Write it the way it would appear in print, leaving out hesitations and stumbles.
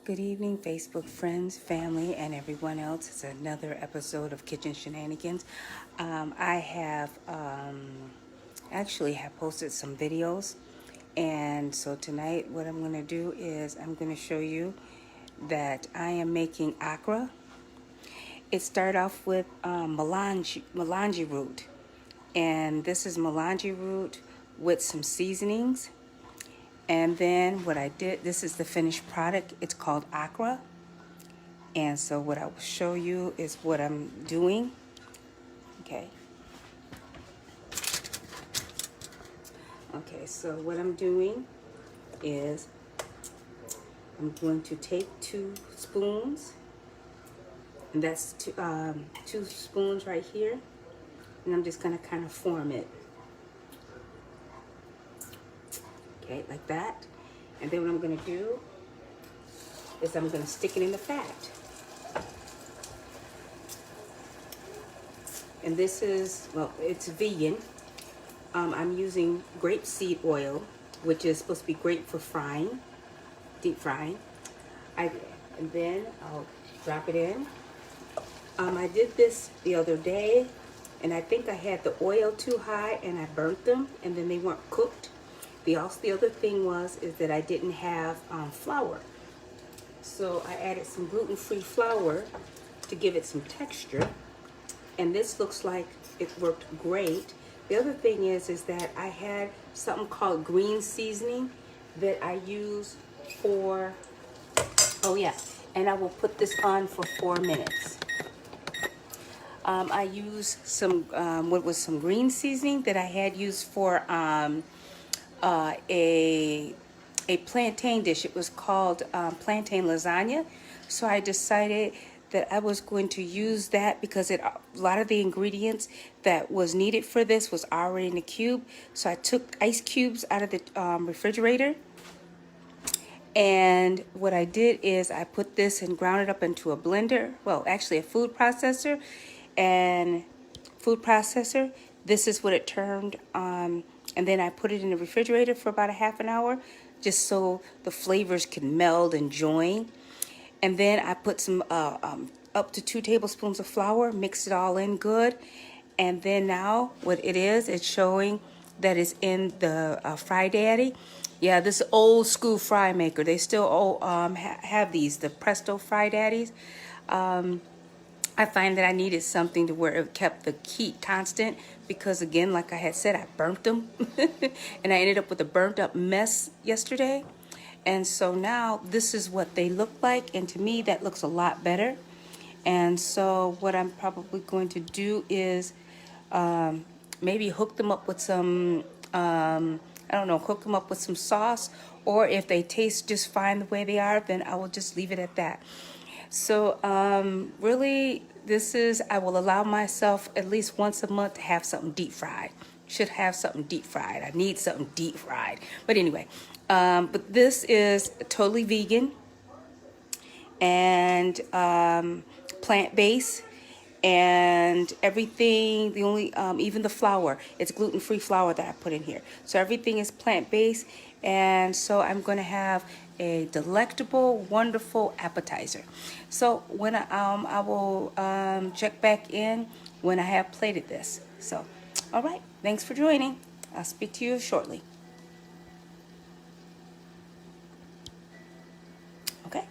Good evening, Facebook friends, family, and everyone else. It's another episode of Kitchen Shenanigans. I have actually have posted some videos, and so tonight what I'm going to do is I'm going to show you that I am making accara. It started off with malanga root, and this is malanga root with some seasonings. And then what I did, this is the finished product. It's called accara. And so what I will show you is what I'm doing. Okay. Okay, so what I'm doing is I'm going to take 2 spoons. And that's 2 spoons right here. And I'm just going to kind of form it. Okay, like that. And then what I'm going to do is I'm going to stick it in the fat. And this is, well, it's vegan. I'm using grapeseed oil, which is supposed to be great for frying, deep frying. And then I'll drop it in. I did this the other day, and I think I had the oil too high, and I burnt them, and then they weren't cooked. The other thing is that I didn't have flour. So I added some gluten-free flour to give it some texture. And this looks like it worked great. The other thing is that I had something called green seasoning that I use for, oh yeah, and I will put this on for 4 minutes. I used some, what was some green seasoning that I had used for a plantain dish. It was called plantain lasagna. So I decided that I was going to use that because a lot of the ingredients that was needed for this was already in the cube. So I took ice cubes out of the refrigerator. And what I did is I put this and ground it up into a blender. Well, actually a food processor. This is what it turned. And then I put it in the refrigerator for about a half an hour, just so the flavors can meld and join. And then I put some up to 2 tablespoons of flour, mixed it all in good. And then now what it is, it's showing that it's in the Fry Daddy. Yeah, this old school fry maker. They still have these, the Presto Fry Daddies. I find that I needed something to where it kept the heat constant because, again, like I had said, I burnt them. And I ended up with a burnt up mess yesterday. And so now this is what they look like. And to me, that looks a lot better. And so what I'm probably going to do is maybe hook them up with some, I don't know, hook them up with some sauce. Or if they taste just fine the way they are, then I will just leave it at that. So really, I will allow myself at least once a month to have something deep fried. Should have something deep fried. I need something deep fried. But anyway, but this is totally vegan and plant-based. And everything, the only, even the flour, it's gluten-free flour that I put in here. So everything is plant-based, and so I'm going to have a delectable, wonderful appetizer. So when I will check back in when I have plated this. So, all right, thanks for joining. I'll speak to you shortly. Okay.